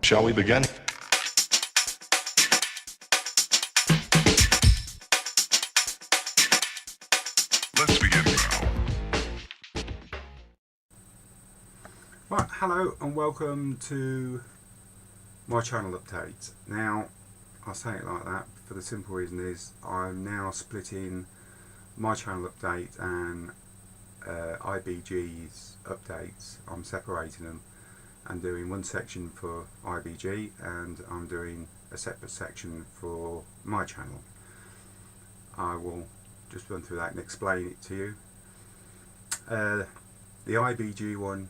Shall we begin? Let's begin now. Right, hello and welcome to my channel update. Now, I say it like that for the simple reason is I'm now splitting my channel update and IBG's updates. I'm separating them and doing one section for IBG and I'm doing a separate section for my channel. I will just run through that and explain it to you. The IBG one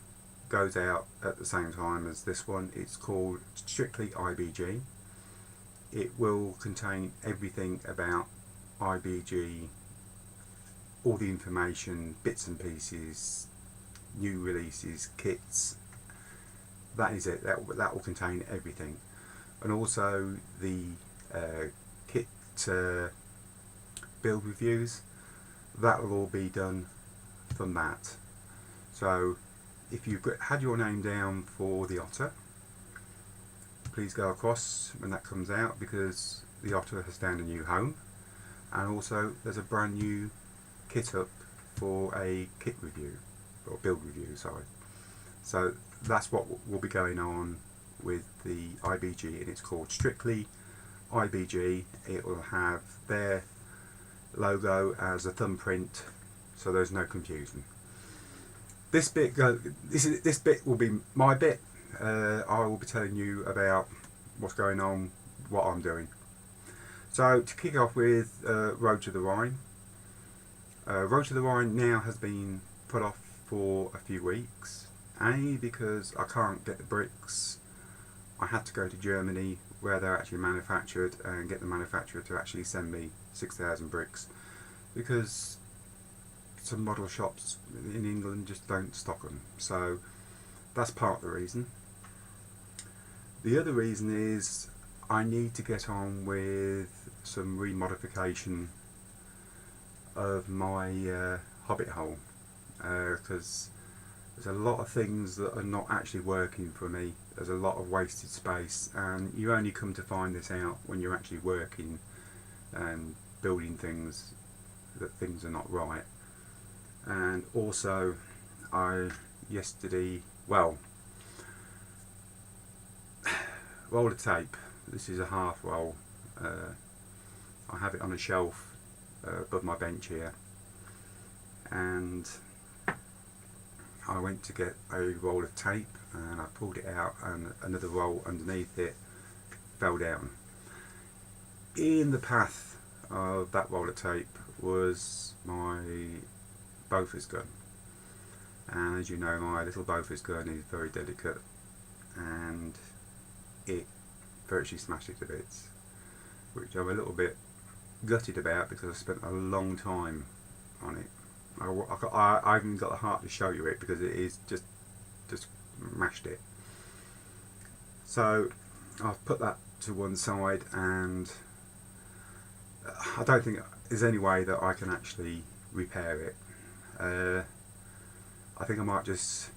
goes out at the same time as this one. It's called Strictly IBG. It will contain everything about IBG, all the information, bits and pieces, new releases, kits. That is it. That will contain everything, and also the kit build reviews. That will all be done from that. So if you've had your name down for the Otter, please go across when that comes out, because the Otter has found a new home, and also there's a brand new kit up for a kit review, or build review, sorry. So that's what will be going on with the IBG, and it's called Strictly IBG. It will have their logo as a thumbprint, so there's no confusion. This bit will be my bit. I will be telling you about what's going on, what I'm doing. So to kick off with Road to the Rhine. Road to the Rhine now has been put off for a few weeks. Because I can't get the bricks. I had to go to Germany where they're actually manufactured and get the manufacturer to actually send me 6,000 bricks, because some model shops in England just don't stock them. So that's part of the reason. The other reason is I need to get on with some remodification of my hobbit hole, because there's a lot of things that are not actually working for me. There's a lot of wasted space, and you only come to find this out when you're actually working and building things, that things are not right. And also yesterday, roll of tape. This is a half roll. I have it on a shelf above my bench here, and I went to get a roll of tape and I pulled it out, and another roll underneath it fell down. In the path of that roll of tape was my Bofors gun, and as you know, my little Bofors gun is very delicate, and it virtually smashed it to bits, which I'm a little bit gutted about, because I spent a long time on it. I haven't got the heart to show you it, because it is just mashed it. So I've put that to one side, and I don't think there's any way that I can actually repair it. I think I might just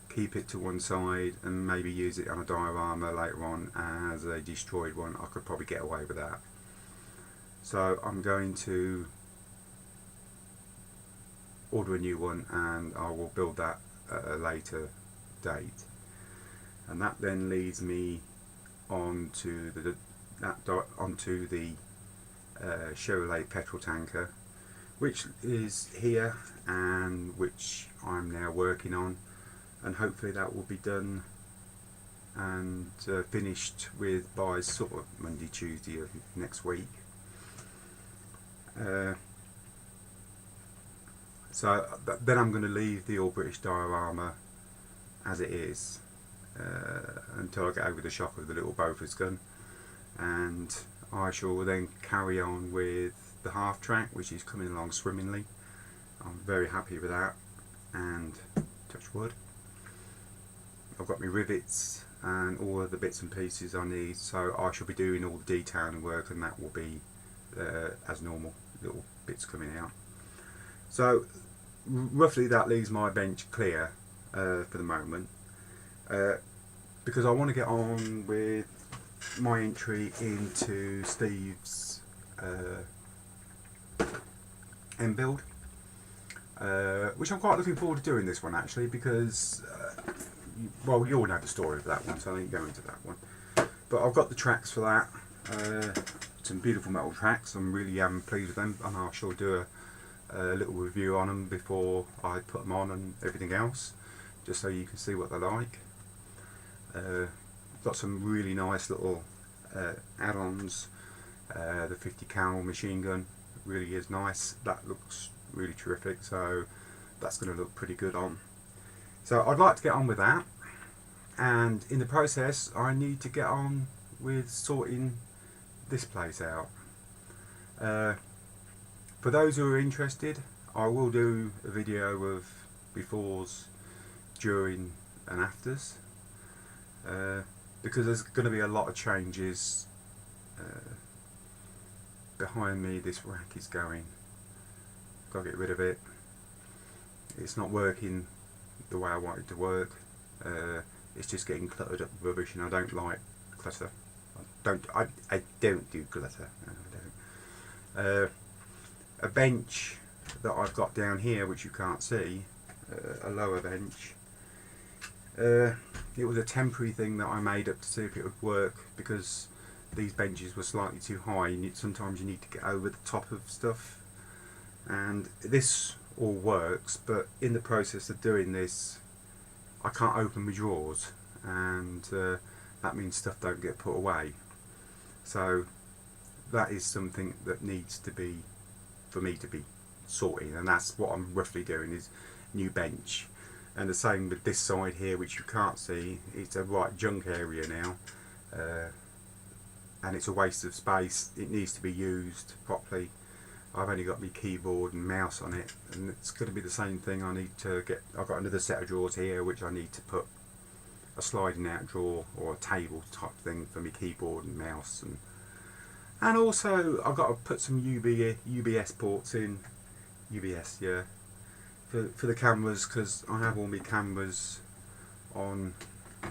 keep it to one side and maybe use it on a diorama later on as a destroyed one. I could probably get away with that. So I'm going to order a new one, and I will build that at a later date. And that then leads me onto the Chevrolet petrol tanker, which is here and which I'm now working on, and hopefully that will be done and finished with by sort of Monday, Tuesday of next week. So then I'm going to leave the All British diorama as it is until I get over the shock of the little Bofors gun, and I shall then carry on with the half track, which is coming along swimmingly. I'm very happy with that, and touch wood, I've got my rivets and all of the bits and pieces I need, so I shall be doing all the detailing work, and that will be as normal, little bits coming out. So roughly that leaves my bench clear for the moment. because I want to get on with my entry into Steve's end build, which I'm quite looking forward to doing this one actually, because well, you all know the story of that one, so I ain't going into that one. But I've got the tracks for that. Some beautiful metal tracks. I'm really pleased with them, and I shall do a little review on them before I put them on and everything else, just so you can see what they're like. Got some really nice little add-ons. The 50 cal machine gun really is nice. That looks really terrific, so that's going to look pretty good on. So I'd like to get on with that, and in the process I need to get on with sorting this place out. For those who are interested, I will do a video of befores, during and afters, because there's going to be a lot of changes. Behind me this rack is going. Got to get rid of it. It's not working the way I want it to work. It's just getting cluttered up with rubbish, and I don't like clutter. I don't do clutter. No, I don't. A bench that I've got down here, which you can't see, a lower bench. It was a temporary thing that I made up to see if it would work, because these benches were slightly too high. Sometimes you need to get over the top of stuff, and this all works, but in the process of doing this I can't open my drawers, and that means stuff don't get put away. So that is something that needs to be, for me to be sorting, and that's what I'm roughly doing, is new bench. And the same with this side here, which you can't see. It's a right junk area now, and it's a waste of space. It needs to be used properly. I've only got my keyboard and mouse on it, and it's going to be the same thing. I need to get, I've got another set of drawers here which I need to put a sliding out drawer or a table type thing for my keyboard and mouse, and also I've got to put some UBS ports in, UBS, yeah, for the cameras, because I have all my cameras on. I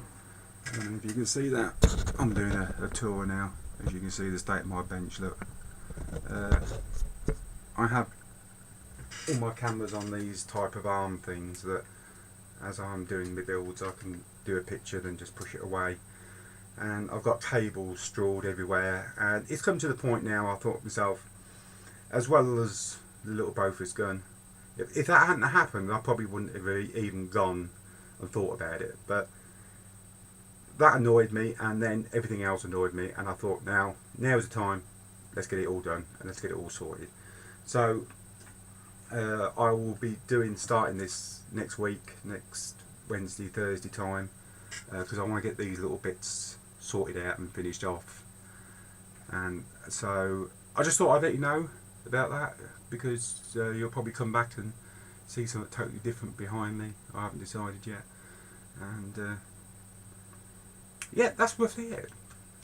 don't know if you can see that. I'm doing a tour now. As you can see, the state of my bench, look. I have all my cameras on these type of arm things that, as I'm doing my builds, I can do a picture then just push it away. And I've got cables strawed everywhere, and it's come to the point now, I thought to myself, as well as the little Bofors gun, if that hadn't happened, I probably wouldn't have even gone and thought about it. But that annoyed me, and then everything else annoyed me, and I thought, now's the time, let's get it all done and let's get it all sorted. So I will be starting this next week, next Wednesday, Thursday time, because I want to get these little bits sorted out and finished off. And so I just thought I'd let you know about that, because you'll probably come back and see something totally different behind me. I haven't decided yet. And yeah, that's roughly it.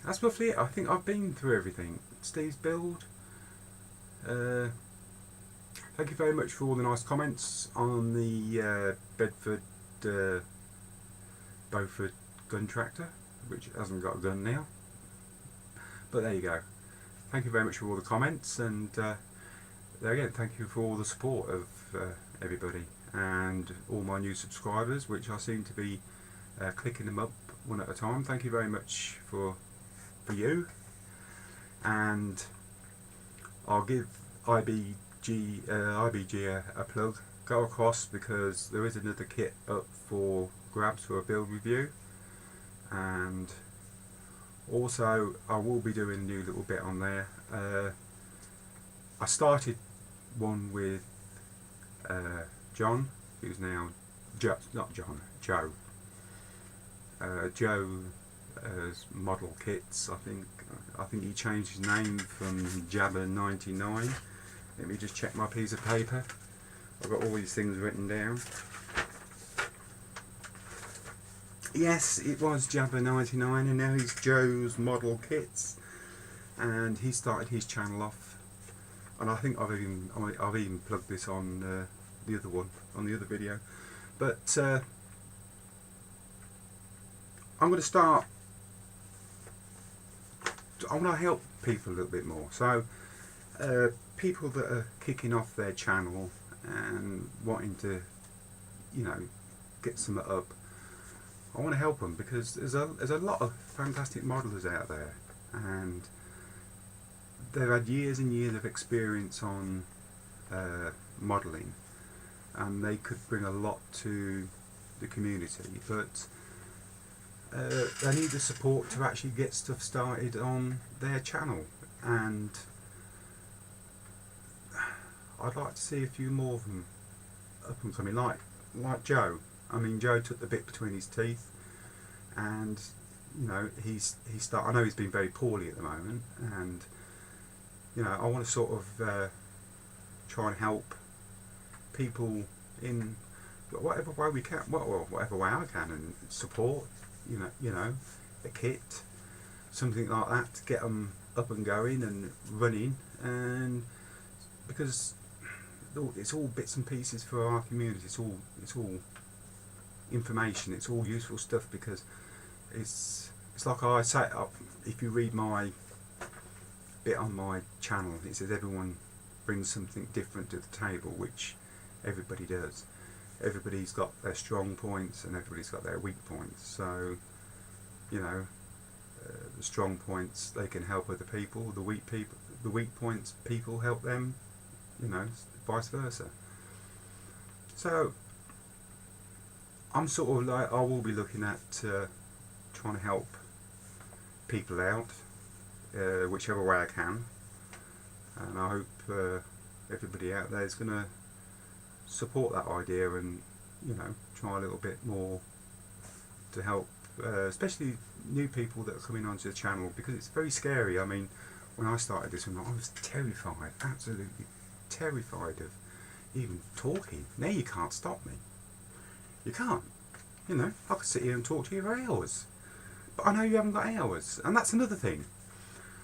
That's roughly it. I think I've been through everything. Steve's build. Thank you very much for all the nice comments on the Bedford Beaufort gun tractor, which hasn't got a gun now. But there you go. Thank you very much for all the comments, and there again, thank you for all the support of everybody and all my new subscribers, which I seem to be clicking them up one at a time. Thank you very much for you, and I'll give IBG a plug. Go across, because there is another kit up for grabs for a build review, and also I will be doing a new little bit on there. I started one with John, who's now Joe. Joe's model kits. I think he changed his name from Jabba99. Let me just check my piece of paper. I've got all these things written down. Yes, it was Jabba99, and now he's Joe's Model Kits, and he started his channel off, and I think I've even plugged this on the other one, on the other video. But I'm going to start. I want to help people a little bit more. So, people that are kicking off their channel and wanting to, you know, get some up. I want to help them because there's a lot of fantastic modelers out there, and they've had years and years of experience on modelling, and they could bring a lot to the community, but they need the support to actually get stuff started on their channel. And I'd like to see a few more of them up and coming, like Joe. I mean, Joe took the bit between his teeth, and you know, I know he's been very poorly at the moment, and you know, I want to sort of try and help people in whatever way we can, well, whatever way I can, and support, you know, a kit, something like that, to get them up and going and running. And because it's all bits and pieces for our community, it's all information, it's all useful stuff, because it's like I say, if you read my bit on my channel, it says everyone brings something different to the table, which everybody does. Everybody's got their strong points and everybody's got their weak points. So, you know, the strong points, they can help other people. The weak points, people help them. You know, vice versa. So, I'm sort of like, I will be looking at trying to help people out, whichever way I can, and I hope everybody out there is going to support that idea and, you know, try a little bit more to help, especially new people that are coming onto the channel, because it's very scary. I mean, when I started this one, I was terrified, absolutely terrified of even talking. Now you can't stop me. You can't. You know, I could sit here and talk to you for hours, but I know you haven't got hours, and that's another thing.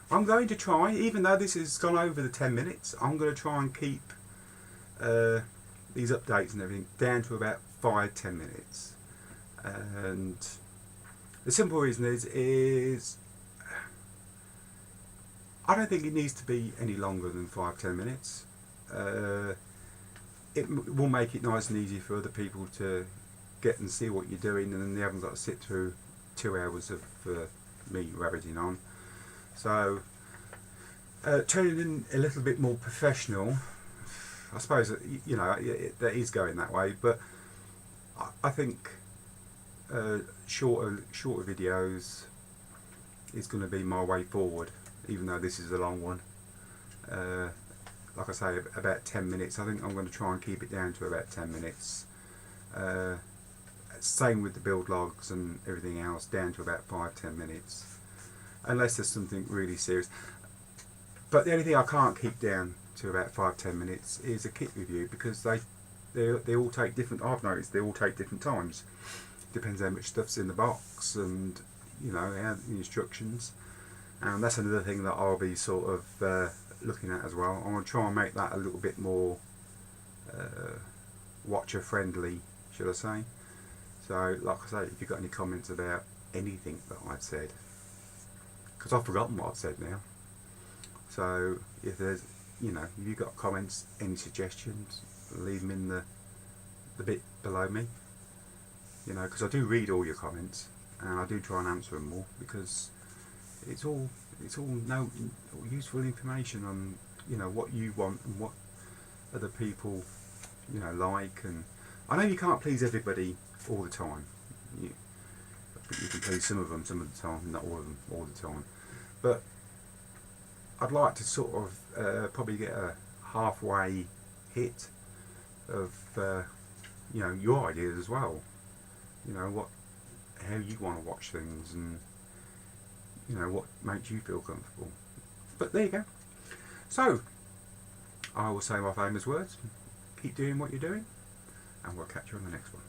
I'm going to try, even though this has gone over the 10 minutes, I'm going to try and keep these updates and everything down to about 5-10 minutes. And the simple reason is I don't think it needs to be any longer than 5-10 minutes. It will make it nice and easy for other people to get and see what you're doing, and then they haven't got to sit through 2 hours of me rabbiting on. So turning in a little bit more professional, I suppose, you know, that is going that way, but I think shorter videos is going to be my way forward, even though this is a long one. Like I say, about 10 minutes. I think I'm going to try and keep it down to about 10 minutes. Same with the build logs and everything else, down to about 5-10 minutes, unless there's something really serious. But the only thing I can't keep down to about 5-10 minutes is a kit review, because they all take different. I've noticed they all take different times. Depends how much stuff's in the box, and you know, how the instructions. And that's another thing that I'll be sort of looking at as well. I want to try and make that a little bit more watcher friendly, should I say. So, like I say, if you've got any comments about anything that I've said, because I've forgotten what I've said now. So, if there's, you know, if you've got comments, any suggestions, leave them in the bit below me. You know, because I do read all your comments, and I do try and answer them all, because it's all useful information on, you know, what you want and what other people, you know, like. And I know you can't please everybody all the time. You can please some of them some of the time, not all of them all the time. But I'd like to sort of probably get a halfway hit of you know, your ideas as well. You know, how you want to watch things, and you know, what makes you feel comfortable. But there you go. So I will say my famous words: keep doing what you're doing, and we'll catch you on the next one.